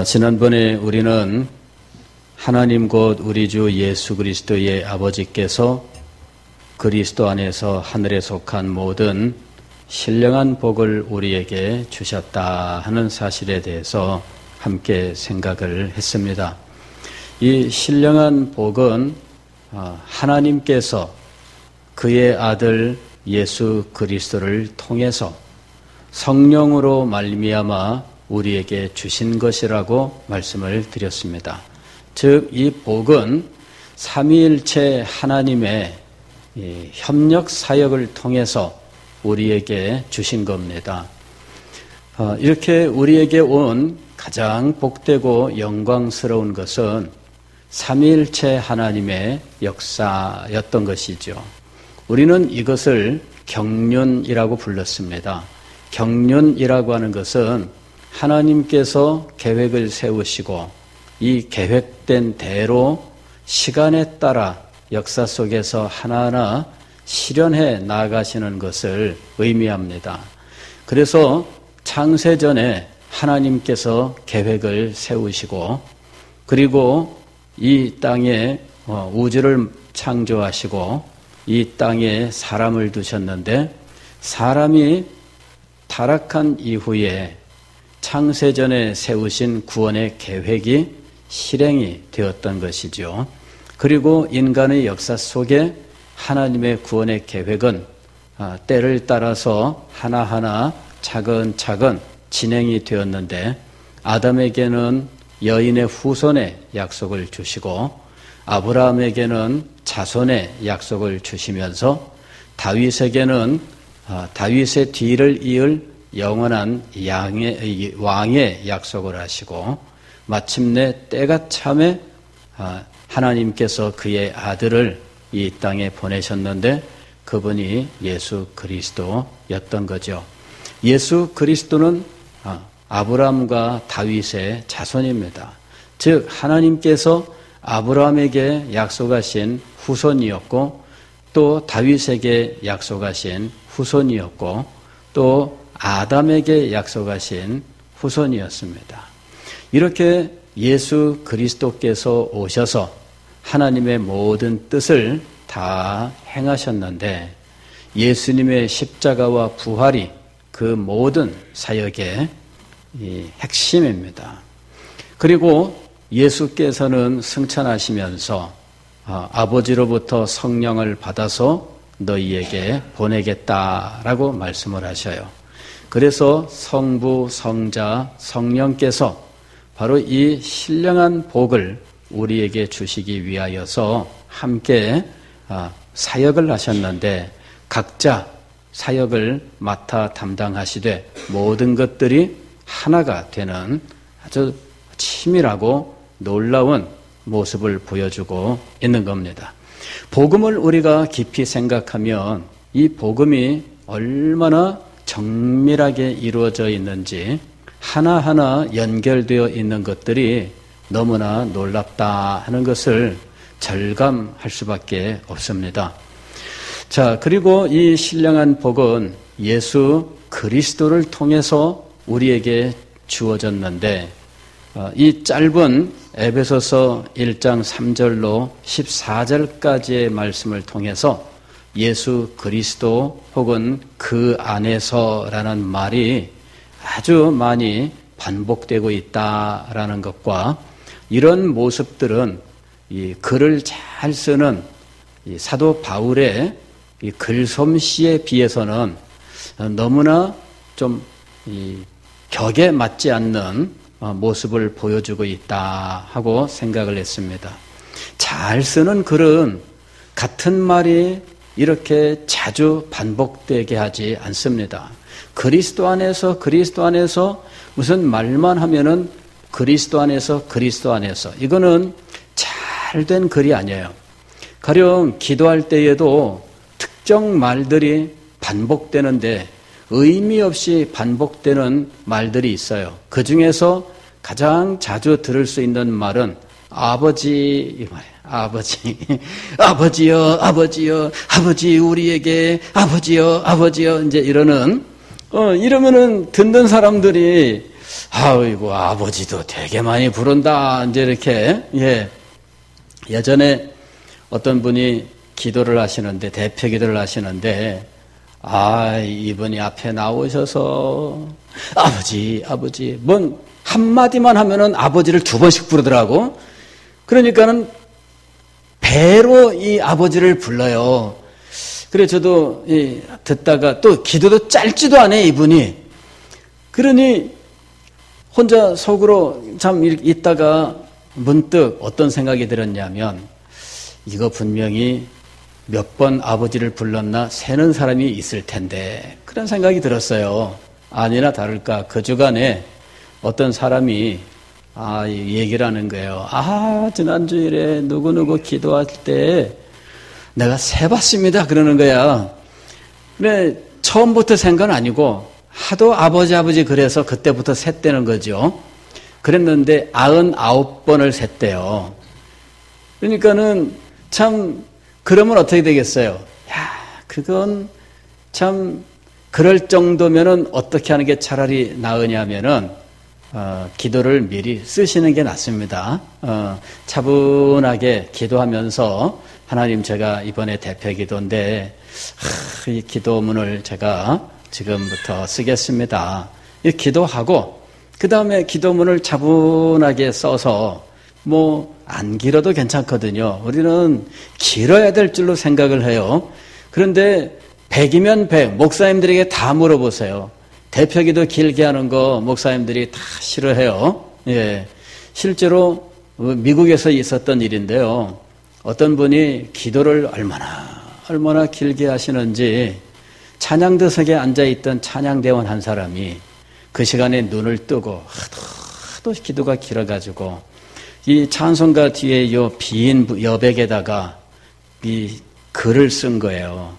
지난번에 우리는 하나님 곧 우리 주 예수 그리스도의 아버지께서 그리스도 안에서 하늘에 속한 모든 신령한 복을 우리에게 주셨다 하는 사실에 대해서 함께 생각을 했습니다. 이 신령한 복은 하나님께서 그의 아들 예수 그리스도를 통해서 성령으로 말미암아 우리에게 주신 것이라고 말씀을 드렸습니다. 즉, 이 복은 삼위일체 하나님의 협력 사역을 통해서 우리에게 주신 겁니다. 이렇게 우리에게 온 가장 복되고 영광스러운 것은 삼위일체 하나님의 역사였던 것이죠. 우리는 이것을 경륜이라고 불렀습니다. 경륜이라고 하는 것은 하나님께서 계획을 세우시고 이 계획된 대로 시간에 따라 역사 속에서 하나하나 실현해 나가시는 것을 의미합니다. 그래서 창세전에 하나님께서 계획을 세우시고 그리고 이 땅에 우주를 창조하시고 이 땅에 사람을 두셨는데 사람이 타락한 이후에 창세전에 세우신 구원의 계획이 실행이 되었던 것이죠. 그리고 인간의 역사 속에 하나님의 구원의 계획은 때를 따라서 하나하나 차근차근 진행이 되었는데 아담에게는 여인의 후손의 약속을 주시고 아브라함에게는 자손의 약속을 주시면서 다윗에게는 다윗의 뒤를 이을 영원한 왕의 약속을 하시고 마침내 때가 참에 하나님께서 그의 아들을 이 땅에 보내셨는데 그분이 예수 그리스도였던 거죠. 예수 그리스도는 아브라함과 다윗의 자손입니다. 즉 하나님께서 아브라함에게 약속하신 후손이었고 또 다윗에게 약속하신 후손이었고 또 아담에게 약속하신 후손이었습니다. 이렇게 예수 그리스도께서 오셔서 하나님의 모든 뜻을 다 행하셨는데 예수님의 십자가와 부활이 그 모든 사역의 핵심입니다. 그리고 예수께서는 승천하시면서 아버지로부터 성령을 받아서 너희에게 보내겠다라고 말씀을 하셔요. 그래서 성부, 성자, 성령께서 바로 이 신령한 복을 우리에게 주시기 위하여서 함께 사역을 하셨는데 각자 사역을 맡아 담당하시되 모든 것들이 하나가 되는 아주 치밀하고 놀라운 모습을 보여주고 있는 겁니다. 복음을 우리가 깊이 생각하면 이 복음이 얼마나 정밀하게 이루어져 있는지 하나하나 연결되어 있는 것들이 너무나 놀랍다 하는 것을 절감할 수밖에 없습니다. 자, 그리고 이 신령한 복은 예수 그리스도를 통해서 우리에게 주어졌는데 이 짧은 에베소서 1장 3절로 14절까지의 말씀을 통해서 예수 그리스도 혹은 그 안에서라는 말이 아주 많이 반복되고 있다라는 것과 이런 모습들은 이 글을 잘 쓰는 이 사도 바울의 이 글솜씨에 비해서는 너무나 좀 이 격에 맞지 않는 모습을 보여주고 있다 하고 생각을 했습니다. 잘 쓰는 글은 같은 말이 이렇게 자주 반복되게 하지 않습니다. 그리스도 안에서 무슨 말만 하면은 그리스도 안에서 이거는 잘된 글이 아니에요. 가령 기도할 때에도 특정 말들이 반복되는데 의미 없이 반복되는 말들이 있어요. 그 중에서 가장 자주 들을 수 있는 말은 아버지 이 말이에요. 아버지요, 아버지 우리에게 아버지요, 이제 이러면은 듣는 사람들이 아이고, 아버지도 되게 많이 부른다. 이제 이렇게, 예. 예전에 어떤 분이 기도를 하시는데, 대표 기도를 하시는데, 이분이 앞에 나오셔서, 아버지, 뭔, 한마디만 하면은 아버지를 2번씩 부르더라고. 그러니까는 배로 이 아버지를 불러요. 그래, 저도 듣다가 또 기도도 짧지도 않아요, 이분이. 그러니 혼자 속으로 참 있다가 문득 어떤 생각이 들었냐면, 이거 분명히 몇 번 아버지를 불렀나 세는 사람이 있을 텐데, 그런 생각이 들었어요. 아니나 다를까 그 주간에 어떤 사람이 얘기를 하는 거예요. 지난주일에 누구누구 기도할 때 내가 세봤습니다. 그러는 거야. 근데 처음부터 센 건 아니고 하도 아버지 그래서 그때부터 셌다는 거죠. 그랬는데 99번을 셌대요. 그러니까는 참 그러면 어떻게 되겠어요? 그건 참 그럴 정도면은 어떻게 하는 게 차라리 나으냐면은 기도를 미리 쓰시는 게 낫습니다. 차분하게 기도하면서 하나님, 제가 이번에 대표 기도인데 이 기도문을 제가 지금부터 쓰겠습니다. 이 기도하고 그 다음에 기도문을 차분하게 써서 안 길어도 괜찮거든요. 우리는 길어야 될 줄로 생각을 해요. 그런데 100이면 100, 목사님들에게 다 물어보세요. 대표기도 길게 하는 거 목사님들이 다 싫어해요. 예. 실제로 미국에서 있었던 일인데요. 어떤 분이 기도를 얼마나 길게 하시는지 찬양대석에 앉아있던 찬양대원 한 사람이 그 시간에 눈을 뜨고 하도 기도가 길어가지고 이 찬송가 뒤에 빈 여백에다가 이 글을 쓴 거예요.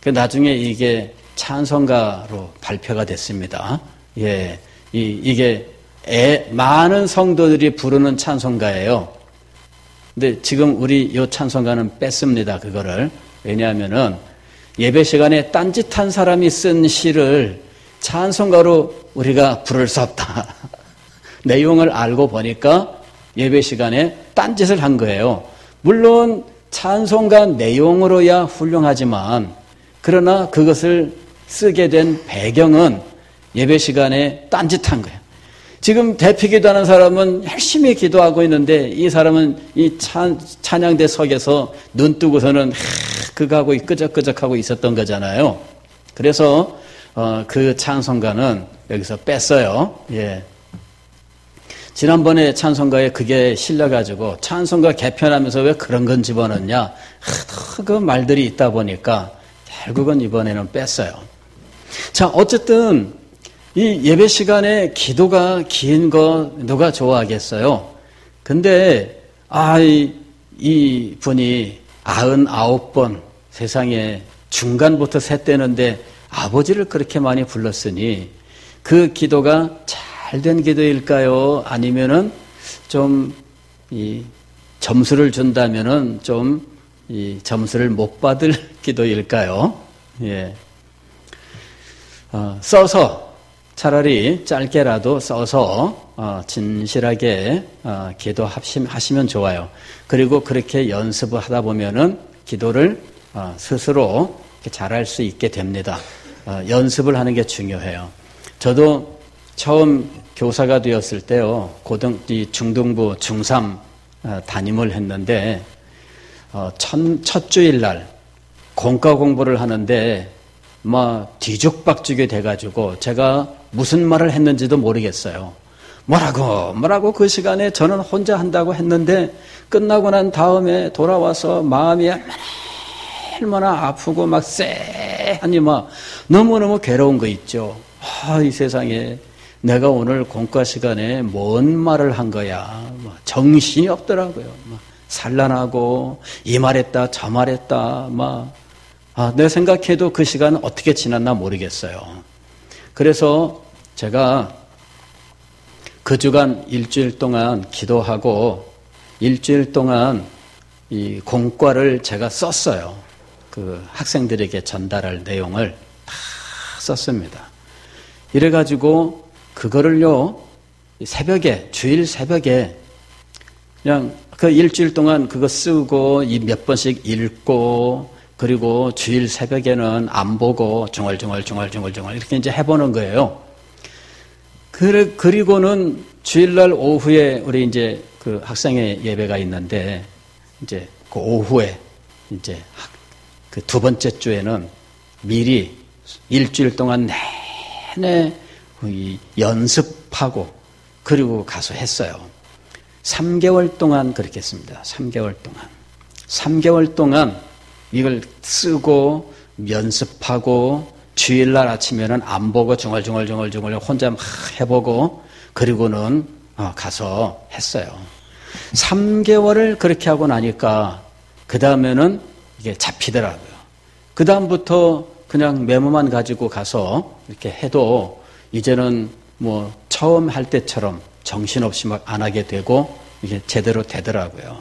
나중에 이게 찬송가로 발표가 됐습니다. 예, 이게 많은 성도들이 부르는 찬송가예요. 근데 지금 우리 이 찬송가는 뺐습니다. 그거를. 왜냐하면은 예배 시간에 딴짓한 사람이 쓴 시를 찬송가로 우리가 부를 수 없다. 내용을 알고 보니까 예배 시간에 딴짓을 한 거예요. 물론 찬송가 내용으로야 훌륭하지만 그러나 그것을 쓰게 된 배경은 예배 시간에 딴짓한 거예요. 지금 대표 기도하는 사람은 열심히 기도하고 있는데 이 사람은 이 찬양대 석에서 눈 뜨고서는 그거하고 끄적끄적하고 있었던 거잖아요. 그래서 그 찬송가는 여기서 뺐어요. 예. 지난번에 찬송가에 그게 실려가지고 찬송가 개편하면서 왜 그런 건 집어넣냐? 그 말들이 있다 보니까 결국은 이번에는 뺐어요. 자, 어쨌든 이 예배 시간에 기도가 긴 거 누가 좋아하겠어요? 근데 이 분이 99번 세상에 중간부터 셌대는데 아버지를 그렇게 많이 불렀으니 그 기도가 잘된 기도일까요? 아니면은 좀 이 점수를 준다면은 좀 이 점수를 못 받을 기도일까요? 예. 써서 차라리 짧게라도 써서 진실하게 기도하시면 좋아요. 그리고 그렇게 연습을 하다 보면은 기도를 스스로 잘할 수 있게 됩니다. 연습을 하는 게 중요해요. 저도 처음 교사가 되었을 때요, 중등부, 중3 담임을 했는데, 첫 주일날 공과 공부를 하는데, 뒤죽박죽이 돼가지고, 제가 무슨 말을 했는지도 모르겠어요. 뭐라고 그 시간에 저는 혼자 한다고 했는데, 끝나고 난 다음에 돌아와서 마음이 얼마나 아프고 쎄하니 너무너무 괴로운 거 있죠. 이 세상에 내가 오늘 공과 시간에 뭔 말을 한 거야. 정신이 없더라고요. 산란하고 이 말했다 저 말했다. 내가 생각해도 그 시간은 어떻게 지났나 모르겠어요. 그래서 제가 그 주간 일주일 동안 기도하고 일주일 동안 이 공과를 제가 썼어요. 그 학생들에게 전달할 내용을 다 썼습니다. 이래가지고 그거를요 새벽에, 주일 새벽에 그냥 그 일주일 동안 그거 쓰고 몇 번씩 읽고 그리고 주일 새벽에는 안 보고 중얼중얼 이렇게 이제 해보는 거예요. 그리고는 주일날 오후에 우리 이제 그 학생회 예배가 있는데 이제 그 오후에 이제 그 두 번째 주에는 미리 일주일 동안 내내 연습하고 그리고 가서 했어요. 3개월 동안 그렇게 했습니다. 3개월 동안. 3개월 동안 이걸 쓰고 연습하고 주일날 아침에는 안 보고 중얼중얼 혼자 막 해보고 그리고는 가서 했어요. 3개월을 그렇게 하고 나니까 그 다음에는 이게 잡히더라고요. 그 다음부터 그냥 메모만 가지고 가서 이렇게 해도 이제는 뭐 처음 할 때처럼 정신없이 막 안 하게 되고 이게 제대로 되더라고요.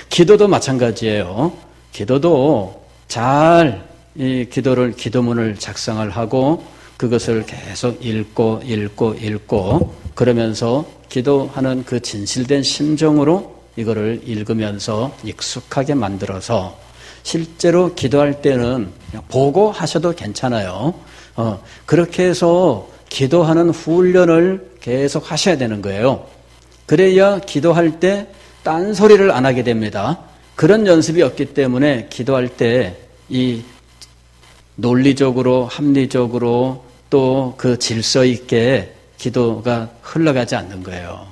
기도도 마찬가지예요. 기도도 잘 이 기도문을 작성을 하고 그것을 계속 읽고 그러면서 기도하는 그 진실된 심정으로 이거를 읽으면서 익숙하게 만들어서 실제로 기도할 때는 그냥 보고 하셔도 괜찮아요. 그렇게 해서 기도하는 훈련을 계속 하셔야 되는 거예요. 그래야 기도할 때 딴소리를 안 하게 됩니다. 그런 연습이 없기 때문에 기도할 때 이 논리적으로 합리적으로 또 그 질서 있게 기도가 흘러가지 않는 거예요.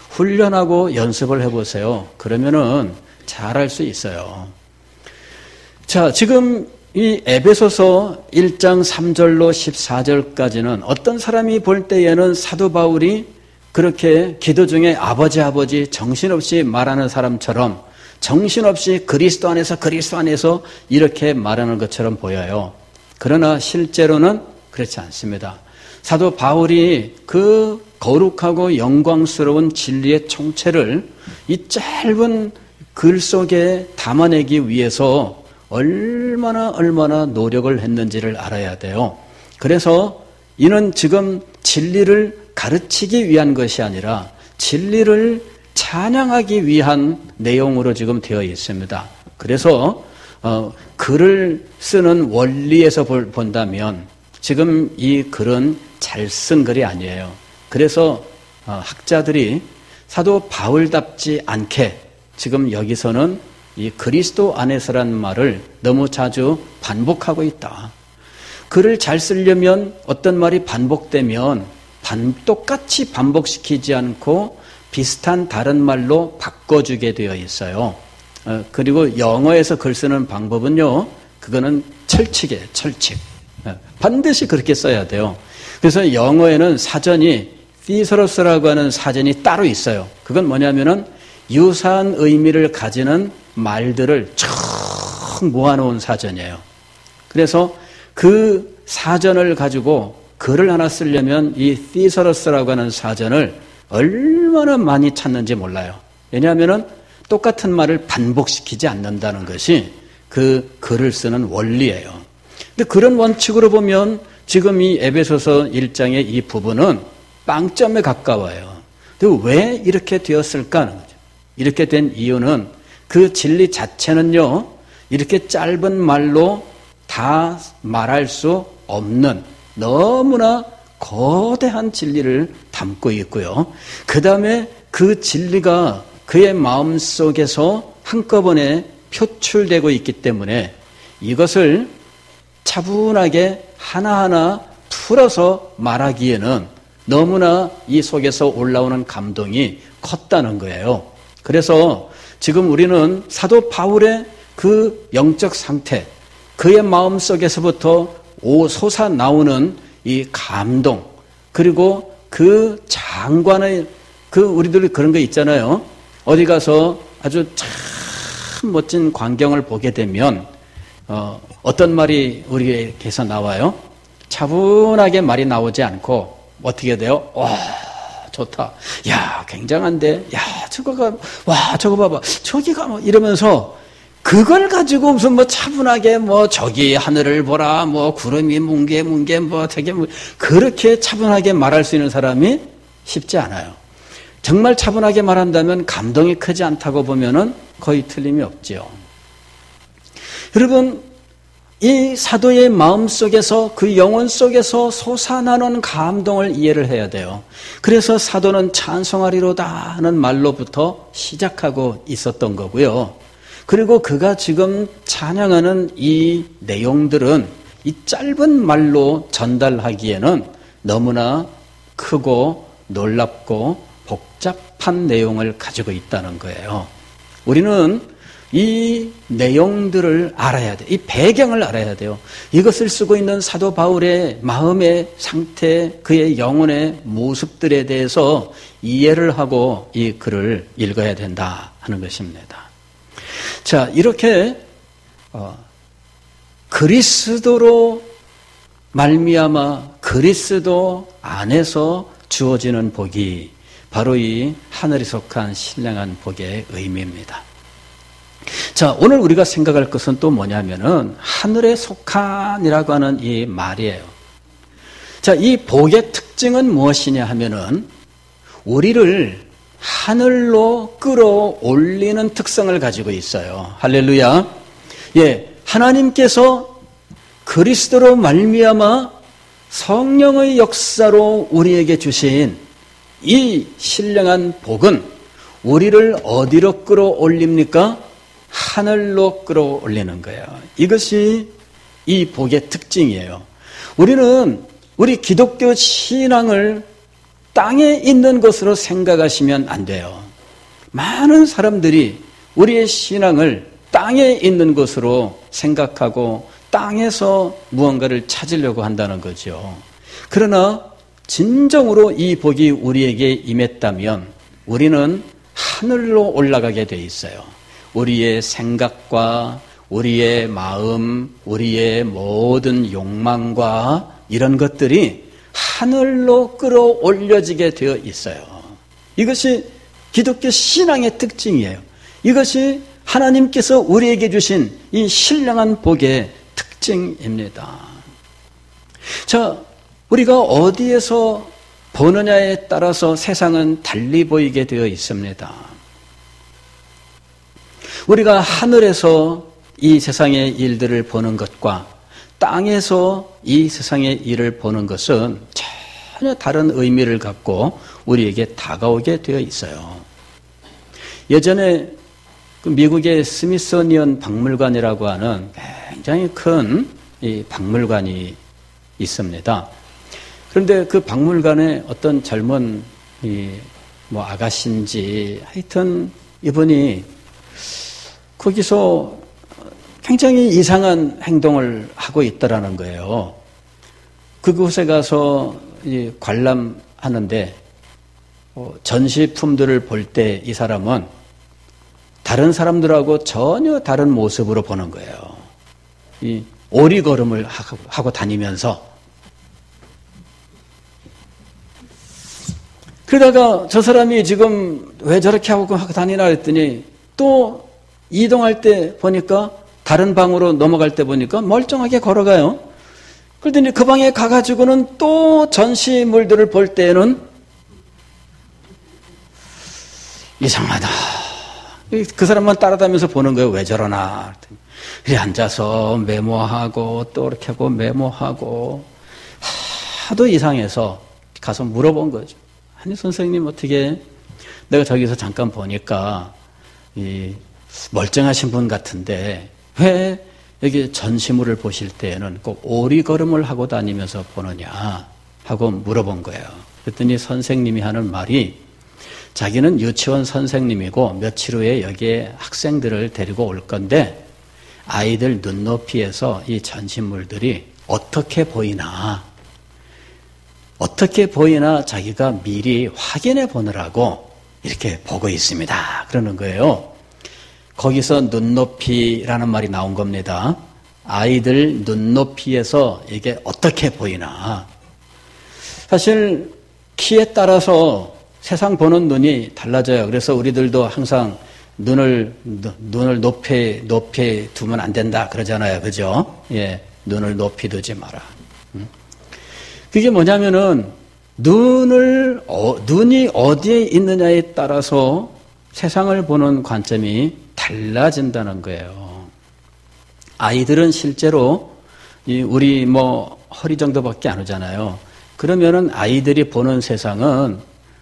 훈련하고 연습을 해보세요. 그러면은 잘할 수 있어요. 자, 지금 이 에베소서 1장 3절로 14절까지는 어떤 사람이 볼 때에는 사도 바울이 그렇게 기도 중에 아버지 정신없이 말하는 사람처럼 정신없이 그리스도 안에서 이렇게 말하는 것처럼 보여요. 그러나 실제로는 그렇지 않습니다. 사도 바울이 그 거룩하고 영광스러운 진리의 총체를 이 짧은 글 속에 담아내기 위해서 얼마나 노력을 했는지를 알아야 돼요. 그래서 이는 지금 진리를 가르치기 위한 것이 아니라 진리를 찬양하기 위한 내용으로 지금 되어 있습니다. 그래서 글을 쓰는 원리에서 본다면 지금 이 글은 잘 쓴 글이 아니에요. 그래서 학자들이 사도 바울답지 않게 지금 여기서는 이 그리스도 안에서란 말을 너무 자주 반복하고 있다. 글을 잘 쓰려면 어떤 말이 반복되면 똑같이 반복시키지 않고 비슷한 다른 말로 바꿔주게 되어 있어요. 그리고 영어에서 글 쓰는 방법은요, 그거는 철칙. 반드시 그렇게 써야 돼요. 그래서 영어에는 사전이 thesaurus라고 하는 사전이 따로 있어요. 그건 뭐냐면은 유사한 의미를 가지는 말들을 쭉 모아놓은 사전이에요. 그래서 그 사전을 가지고 글을 하나 쓰려면 이 thesaurus라고 하는 사전을 얼마나 많이 찾는지 몰라요. 왜냐하면은 똑같은 말을 반복시키지 않는다는 것이 그 글을 쓰는 원리예요. 근데 그런 원칙으로 보면 지금 이 에베소서 1장의 이 부분은 빵점에 가까워요. 근데 왜 이렇게 되었을까 하는 거죠. 이렇게 된 이유는 그 진리 자체는요, 이렇게 짧은 말로 다 말할 수 없는 너무나 거대한 진리를 담고 있고요. 그 다음에 그 진리가 그의 마음속에서 한꺼번에 표출되고 있기 때문에 이것을 차분하게 하나하나 풀어서 말하기에는 너무나 이 속에서 올라오는 감동이 컸다는 거예요. 그래서 지금 우리는 사도 바울의 그 영적 상태, 그의 마음속에서부터 솟아나오는 이 감동, 그리고 그 장관의 우리들이 그런 거 있잖아요. 어디 가서 아주 참 멋진 광경을 보게 되면 어떤 말이 우리에게서 나와요? 차분하게 말이 나오지 않고 어떻게 돼요? 와, 좋다. 야, 굉장한데. 야, 저거 봐봐. 저기가 뭐 이러면서 그걸 가지고 무슨 뭐 차분하게 뭐 저기 하늘을 보라, 뭐 구름이 뭉게 뭐 되게 뭐 그렇게 차분하게 말할 수 있는 사람이 쉽지 않아요. 정말 차분하게 말한다면 감동이 크지 않다고 보면은 거의 틀림이 없지요. 여러분, 이 사도의 마음 속에서 그 영혼 속에서 솟아나는 감동을 이해를 해야 돼요. 그래서 사도는 찬송하리로다 하는 말로부터 시작하고 있었던 거고요. 그리고 그가 지금 찬양하는 이 내용들은 이 짧은 말로 전달하기에는 너무나 크고 놀랍고 복잡한 내용을 가지고 있다는 거예요. 우리는 이 내용들을 알아야 돼요. 이 배경을 알아야 돼요. 이것을 쓰고 있는 사도 바울의 마음의 상태, 그의 영혼의 모습들에 대해서 이해를 하고 이 글을 읽어야 된다 하는 것입니다. 자, 이렇게 그리스도로 말미암아 그리스도 안에서 주어지는 복이 바로 이 하늘에 속한 신령한 복의 의미입니다. 자, 오늘 우리가 생각할 것은 또 뭐냐면은 하늘에 속한이라고 하는 이 말이에요. 자, 이 복의 특징은 무엇이냐 하면은 우리를 하늘로 끌어올리는 특성을 가지고 있어요. 할렐루야. 예, 하나님께서 그리스도로 말미암아 성령의 역사로 우리에게 주신 이 신령한 복은 우리를 어디로 끌어올립니까? 하늘로 끌어올리는 거예요. 이것이 이 복의 특징이에요. 우리는 우리 기독교 신앙을 땅에 있는 것으로 생각하시면 안 돼요. 많은 사람들이 우리의 신앙을 땅에 있는 것으로 생각하고 땅에서 무언가를 찾으려고 한다는 거죠. 그러나 진정으로 이 복이 우리에게 임했다면 우리는 하늘로 올라가게 돼 있어요. 우리의 생각과 우리의 마음, 우리의 모든 욕망과 이런 것들이 하늘로 끌어올려지게 되어 있어요. 이것이 기독교 신앙의 특징이에요. 이것이 하나님께서 우리에게 주신 이 신령한 복의 특징입니다. 자, 우리가 어디에서 보느냐에 따라서 세상은 달리 보이게 되어 있습니다. 우리가 하늘에서 이 세상의 일들을 보는 것과 땅에서 이 세상의 일을 보는 것은 전혀 다른 의미를 갖고 우리에게 다가오게 되어 있어요. 예전에 미국의 스미소니언 박물관이라고 하는 굉장히 큰 이 박물관이 있습니다. 그런데 그 박물관에 어떤 젊은 아가씨인지 하여튼 이분이 거기서 굉장히 이상한 행동을 하고 있더라는 거예요. 그곳에 가서 관람하는데 전시품들을 볼 때 이 사람은 다른 사람들하고 전혀 다른 모습으로 보는 거예요. 이 오리걸음을 하고 다니면서 그러다가 저 사람이 지금 왜 저렇게 하고 다니나 했더니 또 이동할 때 보니까 다른 방으로 넘어갈 때 보니까 멀쩡하게 걸어가요. 그러더니 그 방에 가가지고는 또 전시물들을 볼 때는 이상하다. 그 사람만 따라다니면서 보는 거예요. 왜 저러나. 그래 앉아서 메모하고 또 이렇게 하고 메모하고 하도 이상해서 가서 물어본 거죠. 아니 선생님 어떻게 내가 저기서 잠깐 보니까 멀쩡하신 분 같은데 왜 여기 전시물을 보실 때에는 꼭 오리걸음을 하고 다니면서 보느냐 하고 물어본 거예요. 그랬더니 선생님이 하는 말이 자기는 유치원 선생님이고 며칠 후에 여기에 학생들을 데리고 올 건데 아이들 눈높이에서 이 전시물들이 어떻게 보이나 자기가 미리 확인해 보느라고 이렇게 보고 있습니다. 그러는 거예요. 거기서 눈높이라는 말이 나온 겁니다. 아이들 눈높이에서 이게 어떻게 보이나. 사실 키에 따라서 세상 보는 눈이 달라져요. 그래서 우리들도 항상 눈을 높이 두면 안 된다 그러잖아요. 그죠? 예, 눈을 높이 두지 마라. 그게 뭐냐면은 눈을 눈이 어디에 있느냐에 따라서 세상을 보는 관점이 달라진다는 거예요. 아이들은 실제로 우리 허리 정도밖에 안 오잖아요. 그러면은 아이들이 보는 세상은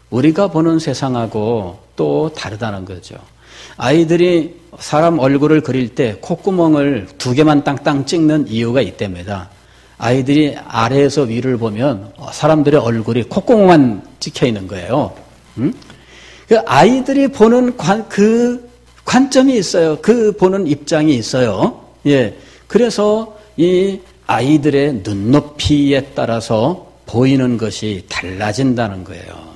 우리가 보는 세상하고 또 다르다는 거죠. 아이들이 사람 얼굴을 그릴 때 콧구멍을 2개만 땅땅 찍는 이유가 있답니다. 아이들이 아래에서 위를 보면 사람들의 얼굴이 콧구멍만 찍혀 있는 거예요. 그 아이들이 보는 그 관점이 있어요. 그 보는 입장이 있어요. 예. 그래서 이 아이들의 눈높이에 따라서 보이는 것이 달라진다는 거예요.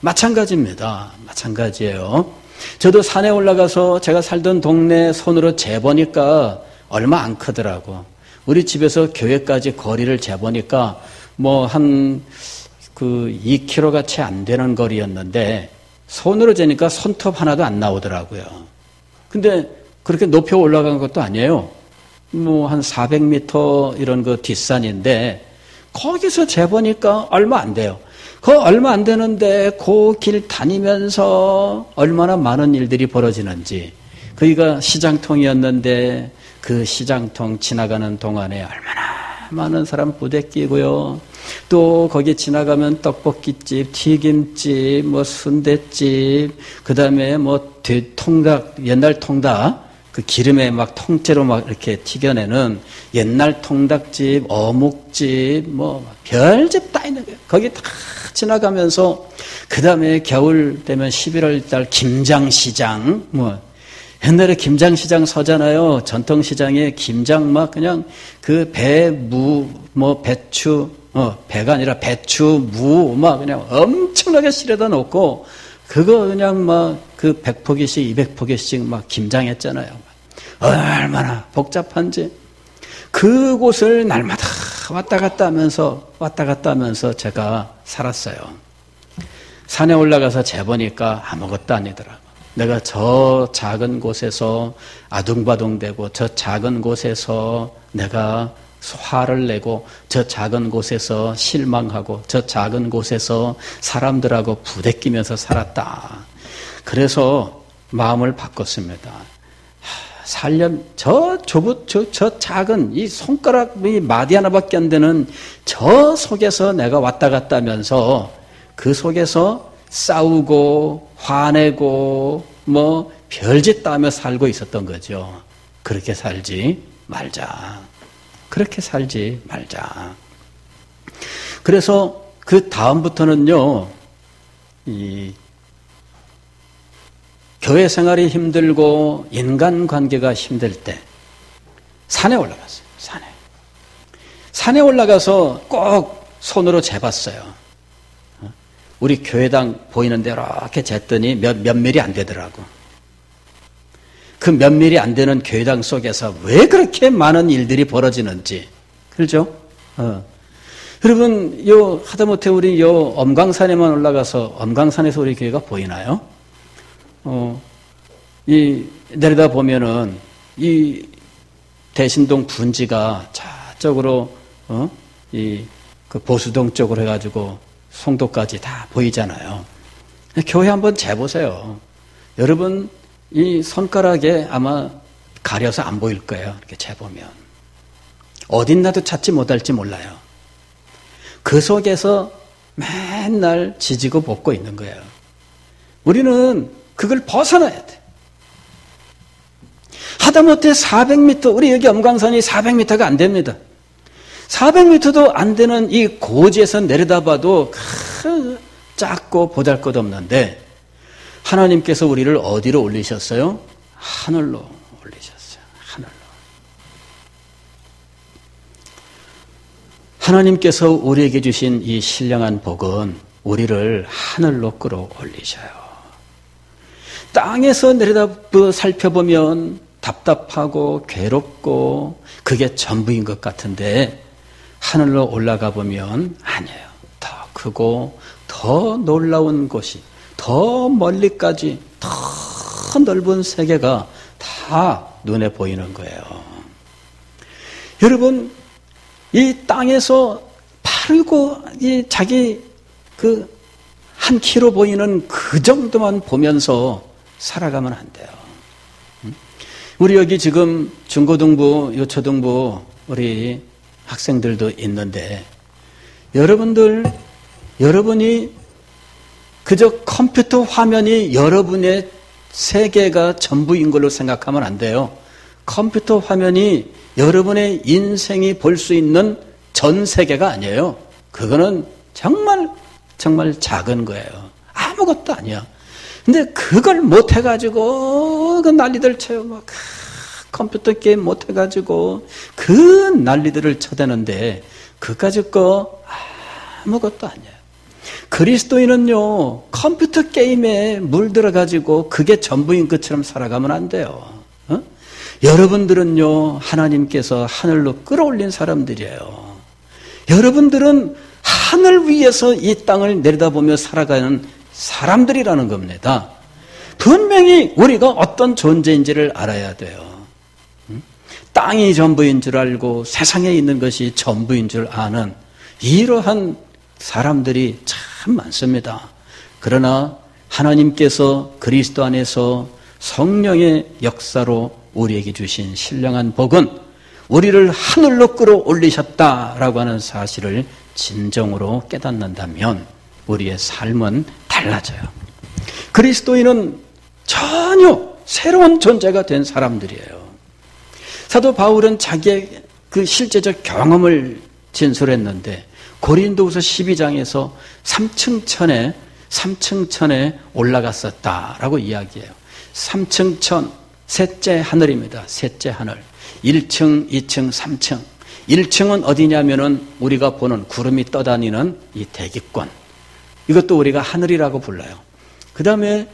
마찬가지입니다. 마찬가지예요. 저도 산에 올라가서 제가 살던 동네 손으로 재보니까 얼마 안 크더라고. 우리 집에서 교회까지 거리를 재보니까 한 2km가 채 안 되는 거리였는데 손으로 재니까 손톱 하나도 안 나오더라고요. 근데 그렇게 높이 올라간 것도 아니에요. 한 400m 이런 그 뒷산인데 거기서 재보니까 얼마 안 돼요. 그 얼마 안 되는데 그 길 다니면서 얼마나 많은 일들이 벌어지는지. 거기가 시장통이었는데 그 시장통 지나가는 동안에 얼마나 많은 사람 부대끼고요. 또 거기 지나가면 떡볶이집, 튀김집, 순대집, 그 다음에 통닭, 옛날 통닭, 그 기름에 막 통째로 막 이렇게 튀겨내는 옛날 통닭집, 어묵집, 별집 다 있는 거예요. 거기 다 지나가면서, 그 다음에 겨울 되면 11월 달 김장시장, 옛날에 김장시장 서잖아요. 전통시장에 김장 막 그냥 그 배, 무, 배추, 배가 아니라 배추, 무, 그냥 엄청나게 실어다 놓고, 그거 그냥 그 100포기씩, 200포기씩 막 김장했잖아요. 얼마나 복잡한지. 그곳을 날마다 왔다 갔다 하면서 제가 살았어요. 산에 올라가서 재보니까 아무것도 아니더라고. 내가 저 작은 곳에서 아둥바둥대고 저 작은 곳에서 내가 화를 내고 저 작은 곳에서 실망하고 저 작은 곳에서 사람들하고 부대끼면서 살았다. 그래서 마음을 바꿨습니다. 살려면 저 작은 이 손가락이 마디 하나밖에 안 되는 저 속에서 내가 왔다 갔다 하면서 그 속에서 싸우고 화내고 별짓 다 하며 살고 있었던 거죠. 그렇게 살지 말자. 그렇게 살지 말자. 그래서 그 다음부터는요, 이 교회 생활이 힘들고 인간관계가 힘들 때 산에 올라갔어요. 산에 올라가서 꼭 손으로 재봤어요. 우리 교회당 보이는데 이렇게 쟀더니 몇 밀이 안 되더라고. 그 몇 밀이 안 되는 교회당 속에서 왜 그렇게 많은 일들이 벌어지는지. 그렇죠? 여러분, 하다못해 우리 엄강산에만 올라가서 엄강산에서 우리 교회가 보이나요? 내려다 보면은 이 대신동 분지가 저쪽으로, 그 보수동 쪽으로 해가지고 송도까지 다 보이잖아요. 교회 한번 재보세요. 여러분, 이 손가락에 아마 가려서 안 보일 거예요. 이렇게 재보면. 어딘가도 찾지 못할지 몰라요. 그 속에서 맨날 지지고 볶고 있는 거예요. 우리는 그걸 벗어나야 돼. 하다못해 400m, 우리 여기 엄광산이 400m가 안 됩니다. 400m도 안 되는 이 고지에서 내려다봐도 작고 보잘것없는데 하나님께서 우리를 어디로 올리셨어요? 하늘로 올리셨어요. 하늘로. 하나님께서 우리에게 주신 이 신령한 복은 우리를 하늘로 끌어올리셔요. 땅에서 내려다 살펴보면 답답하고 괴롭고 그게 전부인 것 같은데 하늘로 올라가 보면 아니에요. 더 크고 더 놀라운 곳이, 더 멀리까지 더 넓은 세계가 다 눈에 보이는 거예요. 여러분, 이 땅에서 바르고 자기 그 한 키로 보이는 그 정도만 보면서 살아가면 안 돼요. 우리 여기 지금 중고등부, 요초등부 우리 학생들도 있는데 여러분이 그저 컴퓨터 화면이 여러분의 세계가 전부인 걸로 생각하면 안 돼요. 컴퓨터 화면이 여러분의 인생이 볼 수 있는 전 세계가 아니에요. 그거는 정말 작은 거예요. 아무것도 아니야. 근데 그걸 못해가지고 그 난리들 쳐요. 막 컴퓨터 게임 못해가지고 그 난리들을 쳐대는데 그까짓 거 아무것도 아니에요. 그리스도인은요 컴퓨터 게임에 물들어가지고 그게 전부인 것처럼 살아가면 안 돼요. 여러분들은요 하나님께서 하늘로 끌어올린 사람들이에요. 여러분들은 하늘 위에서 이 땅을 내려다보며 살아가는 사람들이라는 겁니다. 분명히 우리가 어떤 존재인지를 알아야 돼요. 땅이 전부인 줄 알고 세상에 있는 것이 전부인 줄 아는 이러한 사람들이 참 많습니다. 그러나 하나님께서 그리스도 안에서 성령의 역사로 우리에게 주신 신령한 복은 우리를 하늘로 끌어올리셨다라고 하는 사실을 진정으로 깨닫는다면 우리의 삶은 달라져요. 그리스도인은 전혀 새로운 존재가 된 사람들이에요. 사도 바울은 자기의 그 실제적 경험을 진술했는데 고린도후서 12장에서 3층 천에 올라갔었다라고 이야기해요. 3층 천, 셋째 하늘입니다. 셋째 하늘. 1층, 2층, 3층. 1층은 어디냐면은 우리가 보는 구름이 떠다니는 이 대기권. 이것도 우리가 하늘이라고 불러요. 그 다음에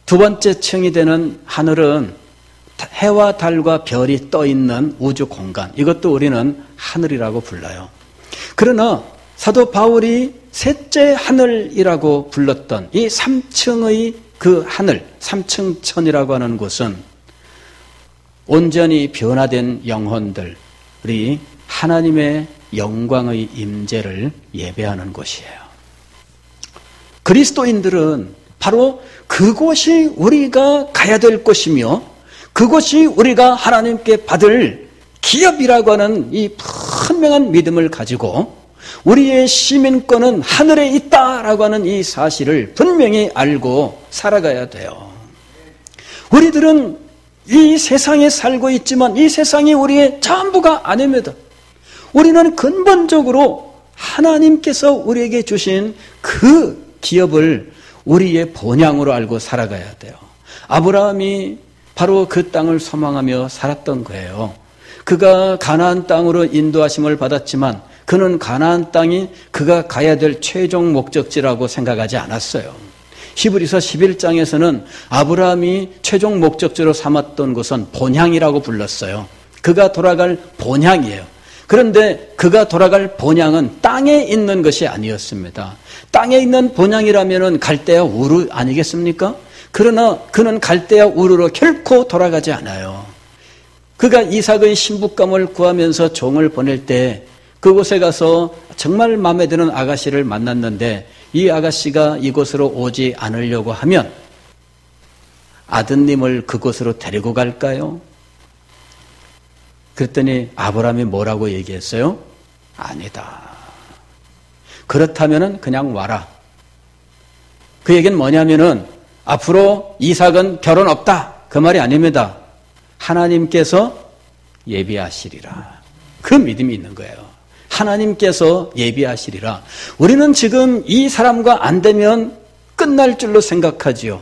두 번째 층이 되는 하늘은 해와 달과 별이 떠 있는 우주 공간. 이것도 우리는 하늘이라고 불러요. 그러나 사도 바울이 셋째 하늘이라고 불렀던 이 3층의 그 하늘, 3층 천이라고 하는 곳은 온전히 변화된 영혼들이 하나님의 영광의 임재를 예배하는 곳이에요. 그리스도인들은 바로 그곳이 우리가 가야 될 곳이며 그곳이 우리가 하나님께 받을 기업이라고 하는 이 분명한 믿음을 가지고 우리의 시민권은 하늘에 있다라고 하는 이 사실을 분명히 알고 살아가야 돼요. 우리들은 이 세상에 살고 있지만 이 세상이 우리의 전부가 아닙니다. 우리는 근본적으로 하나님께서 우리에게 주신 그 기업을 우리의 본향으로 알고 살아가야 돼요. 아브라함이 바로 그 땅을 소망하며 살았던 거예요. 그가 가나안 땅으로 인도하심을 받았지만 그는 가나안 땅이 그가 가야 될 최종 목적지라고 생각하지 않았어요. 히브리서 11장에서는 아브라함이 최종 목적지로 삼았던 곳은 본향이라고 불렀어요. 그가 돌아갈 본향이에요. 그런데 그가 돌아갈 본향은 땅에 있는 것이 아니었습니다. 땅에 있는 본향이라면 갈대아 우르 아니겠습니까? 그러나 그는 갈대아 우르로 결코 돌아가지 않아요. 그가 이삭의 신부감을 구하면서 종을 보낼 때 그곳에 가서 정말 마음에 드는 아가씨를 만났는데 이 아가씨가 이곳으로 오지 않으려고 하면 아드님을 그곳으로 데리고 갈까요? 그랬더니 아브라함이 뭐라고 얘기했어요? 아니다. 그렇다면 그냥 와라. 그 얘기는 뭐냐면은 앞으로 이삭은 결혼 없다. 그 말이 아닙니다. 하나님께서 예비하시리라. 그 믿음이 있는 거예요. 하나님께서 예비하시리라. 우리는 지금 이 사람과 안 되면 끝날 줄로 생각하지요.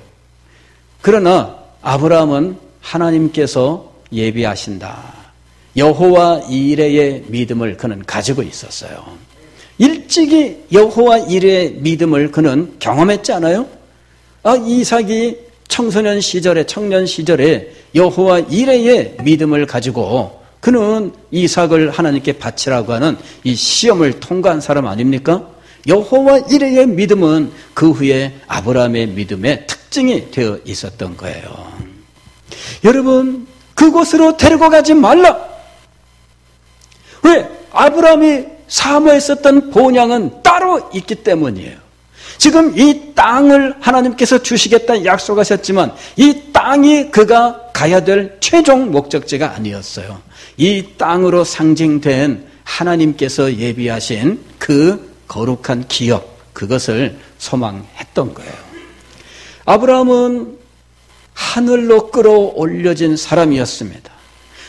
그러나 아브라함은 하나님께서 예비하신다. 여호와 이레의 믿음을 그는 가지고 있었어요. 일찍이 여호와 이레의 믿음을 그는 경험했지 않아요? 이삭이 청년 시절에 여호와 이레의 믿음을 가지고 그는 이삭을 하나님께 바치라고 하는 이 시험을 통과한 사람 아닙니까? 여호와 이레의 믿음은 그 후에 아브라함의 믿음의 특징이 되어 있었던 거예요. 여러분, 그곳으로 데리고 가지 말라. 왜? 아브라함이 사모했었던 본향은 따로 있기 때문이에요. 지금 이 땅을 하나님께서 주시겠다 약속하셨지만 이 땅이 그가 가야 될 최종 목적지가 아니었어요. 이 땅으로 상징된 하나님께서 예비하신 그 거룩한 기업, 그것을 소망했던 거예요. 아브라함은 하늘로 끌어올려진 사람이었습니다.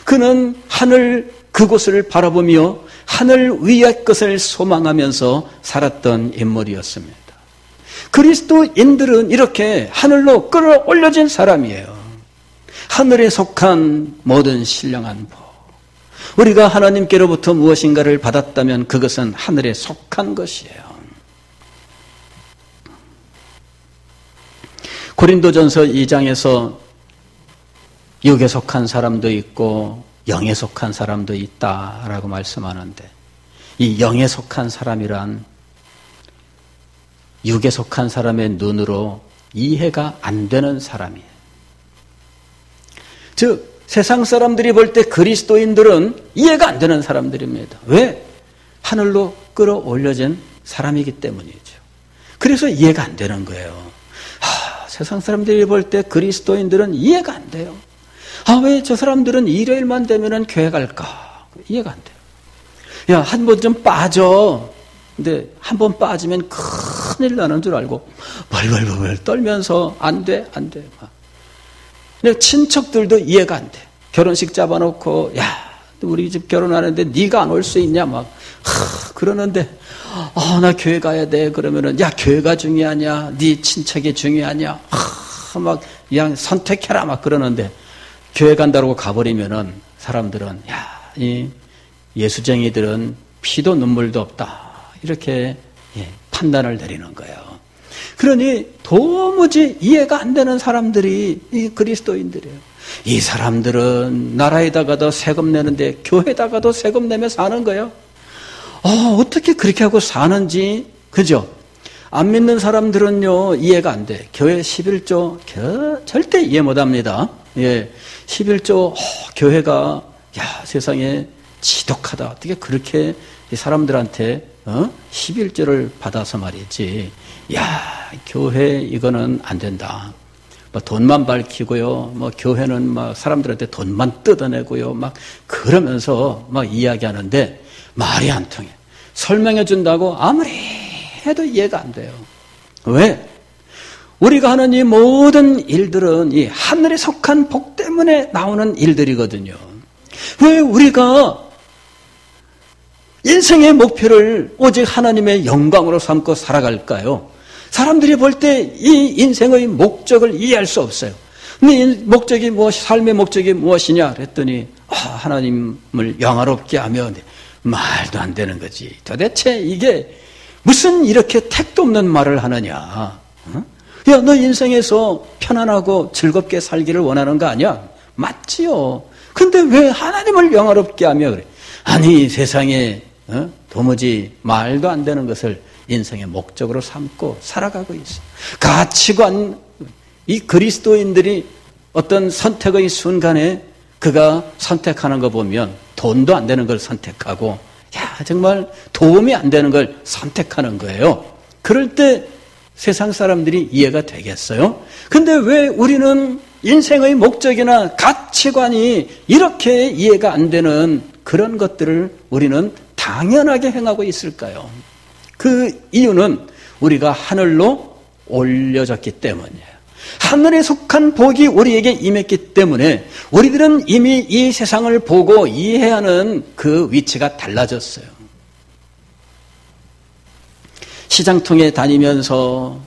그는 하늘 그곳을 바라보며 하늘 위의 것을 소망하면서 살았던 인물이었습니다. 그리스도인들은 이렇게 하늘로 끌어올려진 사람이에요. 하늘에 속한 모든 신령한 복. 우리가 하나님께로부터 무엇인가를 받았다면 그것은 하늘에 속한 것이에요. 고린도전서 2장에서 육에 속한 사람도 있고 영에 속한 사람도 있다라고 말씀하는데, 이 영에 속한 사람이란 육에 속한 사람의 눈으로 이해가 안 되는 사람이에요. 즉 세상 사람들이 볼 때 그리스도인들은 이해가 안 되는 사람들입니다. 왜? 하늘로 끌어올려진 사람이기 때문이죠. 그래서 이해가 안 되는 거예요. 세상 사람들이 볼 때 그리스도인들은 이해가 안 돼요. 왜 저 사람들은 일요일만 되면은 교회 갈까? 이해가 안 돼요. 야, 한 번 좀 빠져. 근데 한 번 빠지면 큰일 나는 줄 알고 벌벌벌 떨면서 안 돼. 근데 친척들도 이해가 안 돼. 결혼식 잡아놓고 야, 우리 집 결혼하는데 네가 안 올 수 있냐? 그러는데 나 교회 가야 돼. 그러면은 야, 교회가 중요하냐? 네 친척이 중요하냐? 막 그냥 선택해라 막 그러는데 교회 간다고 가버리면은 사람들은 야, 이 예수쟁이들은 피도 눈물도 없다. 이렇게 판단을 내리는 거예요. 그러니 도무지 이해가 안 되는 사람들이 이 그리스도인들이에요. 이 사람들은 나라에다가도 세금 내는데 교회에다가도 세금 내며 사는 거예요. 어떻게 그렇게 하고 사는지, 그죠? 안 믿는 사람들은요, 이해가 안 돼. 교회 11조, 절대 이해 못 합니다. 11조, 교회가, 세상에 지독하다. 어떻게 그렇게 이 사람들한테, 11조를 받아서 말이지. 교회 이거는 안 된다. 돈만 밝히고요. 교회는 막 사람들한테 돈만 뜯어내고요. 막 그러면서 막 이야기하는데 말이 안 통해. 설명해 준다고 아무리 해도 이해가 안 돼요. 왜? 우리가 하는 이 모든 일들은 이 하늘에 속한 복 때문에 나오는 일들이거든요. 왜 우리가 인생의 목표를 오직 하나님의 영광으로 삼고 살아갈까요? 사람들이 볼 때 이 인생의 목적을 이해할 수 없어요. 근데 목적이 삶의 목적이 무엇이냐 그랬더니 하나님을 영화롭게 하며, 말도 안 되는 거지. 도대체 이게 무슨 이렇게 택도 없는 말을 하느냐. 야, 너 인생에서 편안하고 즐겁게 살기를 원하는 거 아니야? 맞지요. 근데 왜 하나님을 영화롭게 하며 그래? 아니, 세상에 도무지 말도 안 되는 것을 인생의 목적으로 삼고 살아가고 있어. 가치관, 이 그리스도인들이 어떤 선택의 순간에 그가 선택하는 거 보면 돈도 안 되는 걸 선택하고, 정말 도움이 안 되는 걸 선택하는 거예요. 그럴 때 세상 사람들이 이해가 되겠어요? 근데 왜 우리는 인생의 목적이나 가치관이 이렇게 이해가 안 되는 그런 것들을 우리는 당연하게 행하고 있을까요? 그 이유는 우리가 하늘로 올려졌기 때문이에요. 하늘에 속한 복이 우리에게 임했기 때문에 우리들은 이미 이 세상을 보고 이해하는 그 위치가 달라졌어요. 시장통에 다니면서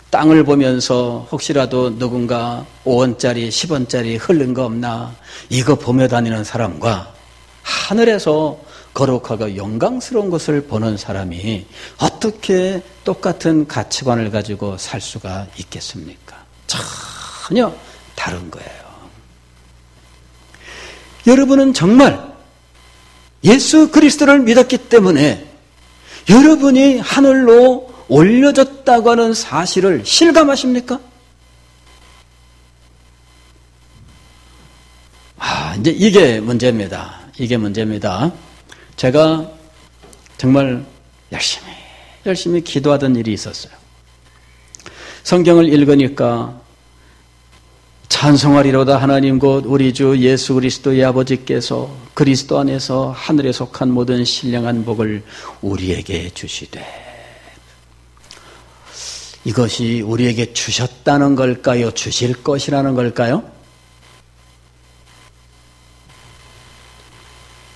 땅을 보면서 혹시라도 누군가 5원짜리 10원짜리 흐른 거 없나 이거 보며 다니는 사람과 하늘에서 거룩하고 영광스러운 것을 보는 사람이 어떻게 똑같은 가치관을 가지고 살 수가 있겠습니까? 전혀 다른 거예요. 여러분은 정말 예수 그리스도를 믿었기 때문에 여러분이 하늘로 올려졌다고 하는 사실을 실감하십니까? 이제 이게 문제입니다. 제가 정말 열심히 기도하던 일이 있었어요. 성경을 읽으니까 찬송하리로다 하나님 곧 우리 주 예수 그리스도의 아버지께서 그리스도 안에서 하늘에 속한 모든 신령한 복을 우리에게 주시되, 이것이 우리에게 주셨다는 걸까요? 주실 것이라는 걸까요?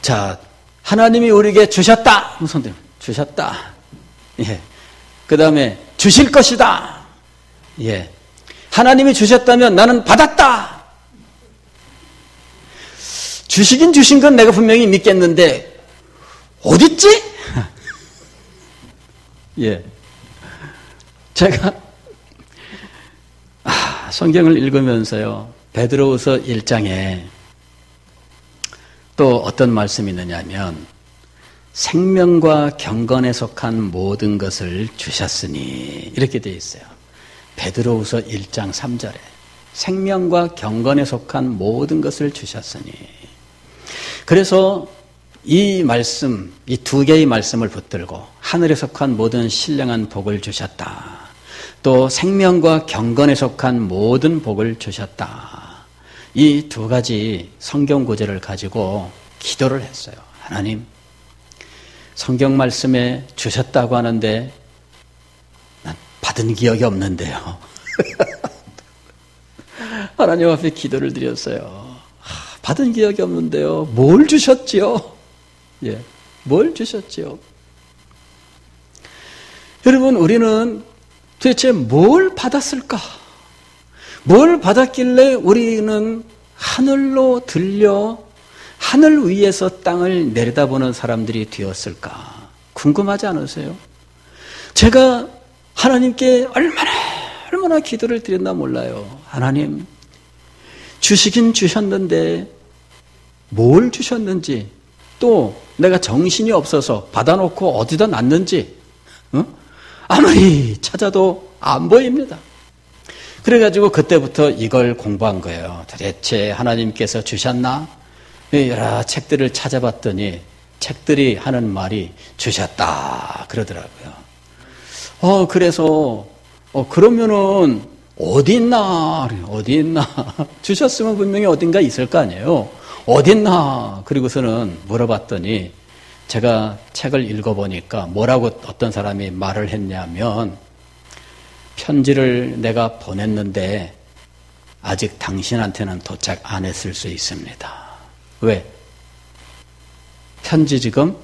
자, 하나님이 우리에게 주셨다. 손들 주셨다. 예. 그 다음에 주실 것이다. 예. 하나님이 주셨다면 나는 받았다. 주시긴 주신 건 내가 분명히 믿겠는데 어딨지? 예. 제가 성경을 읽으면서요, 베드로후서 1장에 또 어떤 말씀이 있느냐면 생명과 경건에 속한 모든 것을 주셨으니 이렇게 되어 있어요. 베드로후서 1장 3절에 생명과 경건에 속한 모든 것을 주셨으니. 그래서 이 말씀, 이 두 개의 말씀을 붙들고 하늘에 속한 모든 신령한 복을 주셨다. 또 생명과 경건에 속한 모든 복을 주셨다. 이 두 가지 성경 구절을 가지고 기도를 했어요. 하나님, 성경 말씀에 주셨다고 하는데 난 받은 기억이 없는데요. 하나님 앞에 기도를 드렸어요. 받은 기억이 없는데요. 뭘 주셨지요? 예, 뭘 주셨지요? 여러분, 우리는 도대체 뭘 받았을까? 뭘 받았길래 우리는 하늘로 들려 하늘 위에서 땅을 내려다보는 사람들이 되었을까? 궁금하지 않으세요? 제가 하나님께 얼마나 기도를 드렸나 몰라요. 하나님, 주시긴 주셨는데 뭘 주셨는지, 또 내가 정신이 없어서 받아놓고 어디다 놨는지 아무리 찾아도 안 보입니다. 그래가지고 그때부터 이걸 공부한 거예요. 도대체 하나님께서 주셨나? 여러 책들을 찾아봤더니 책들이 하는 말이 주셨다 그러더라고요. 그래서 그러면은 어디 있나? 주셨으면 분명히 어딘가 있을 거 아니에요. 어디 있나? 그리고서는 물어봤더니 제가 책을 읽어보니까 뭐라고 어떤 사람이 말을 했냐면, 편지를 내가 보냈는데 아직 당신한테는 도착 안 했을 수 있습니다. 왜? 편지 지금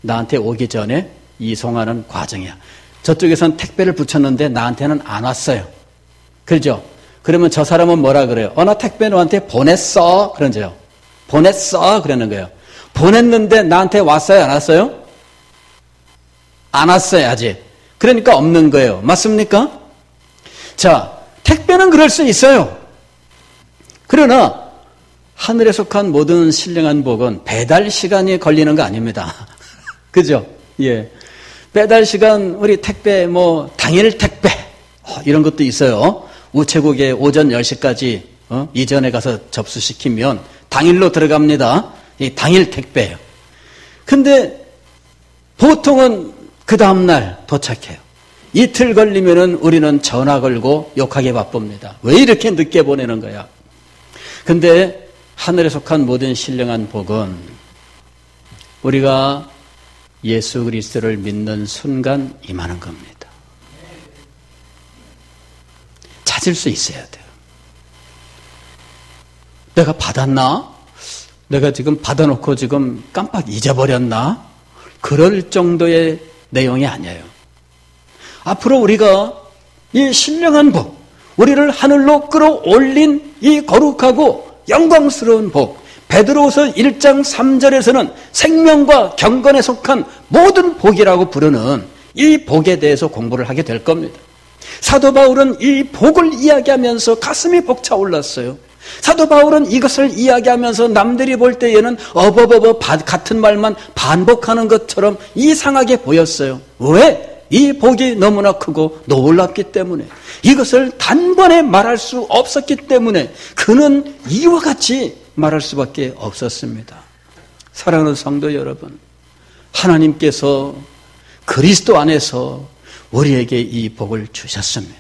나한테 오기 전에 이송하는 과정이야. 저쪽에선 택배를 붙였는데 나한테는 안 왔어요. 그렇죠? 그러면 저 사람은 뭐라 그래요? 나 택배 너한테 보냈어. 그러죠. 보냈어. 그러는 거예요. 보냈는데 나한테 왔어요? 안 왔어요? 안 왔어요, 아직. 그러니까 없는 거예요. 맞습니까? 자, 택배는 그럴 수 있어요. 그러나 하늘에 속한 모든 신령한 복은 배달 시간이 걸리는 거 아닙니다. 그죠? 예. 배달 시간, 우리 택배, 당일 택배, 이런 것도 있어요. 우체국에 오전 10시까지, 이전에 가서 접수시키면 당일로 들어갑니다. 이 당일 택배예요. 근데 보통은 그 다음날 도착해요. 이틀 걸리면은 우리는 전화 걸고 욕하게 바쁩니다. 왜 이렇게 늦게 보내는 거야? 근데 하늘에 속한 모든 신령한 복은 우리가 예수 그리스도를 믿는 순간 임하는 겁니다. 찾을 수 있어야 돼요. 내가 받았나? 내가 지금 받아놓고 지금 깜빡 잊어버렸나? 그럴 정도의 내용이 아니에요. 앞으로 우리가 이 신령한 복, 우리를 하늘로 끌어올린 이 거룩하고 영광스러운 복, 베드로후서 1장 3절에서는 생명과 경건에 속한 모든 복이라고 부르는 이 복에 대해서 공부를 하게 될 겁니다. 사도 바울은 이 복을 이야기하면서 가슴이 벅차올랐어요. 사도 바울은 이것을 이야기하면서 남들이 볼 때에는 같은 말만 반복하는 것처럼 이상하게 보였어요. 왜? 이 복이 너무나 크고 놀랍기 때문에, 이것을 단번에 말할 수 없었기 때문에 그는 이와 같이 말할 수밖에 없었습니다. 사랑하는 성도 여러분, 하나님께서 그리스도 안에서 우리에게 이 복을 주셨습니다.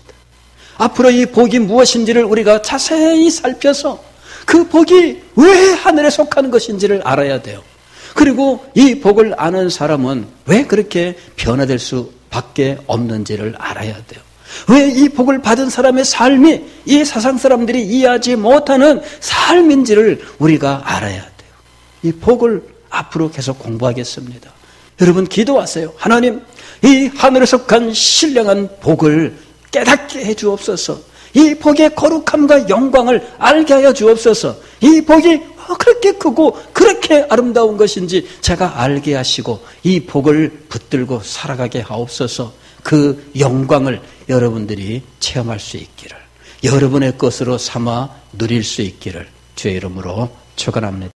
앞으로 이 복이 무엇인지를 우리가 자세히 살펴서 그 복이 왜 하늘에 속하는 것인지를 알아야 돼요. 그리고 이 복을 아는 사람은 왜 그렇게 변화될 수밖에 없는지를 알아야 돼요. 왜 이 복을 받은 사람의 삶이 이 세상 사람들이 이해하지 못하는 삶인지를 우리가 알아야 돼요. 이 복을 앞으로 계속 공부하겠습니다. 여러분 기도하세요. 하나님, 이 하늘에 속한 신령한 복을 깨닫게 해 주옵소서. 이 복의 거룩함과 영광을 알게 하여 주옵소서. 이 복이 그렇게 크고 그렇게 아름다운 것인지 제가 알게 하시고 이 복을 붙들고 살아가게 하옵소서. 그 영광을 여러분들이 체험할 수 있기를, 여러분의 것으로 삼아 누릴 수 있기를 주의 이름으로 축원합니다.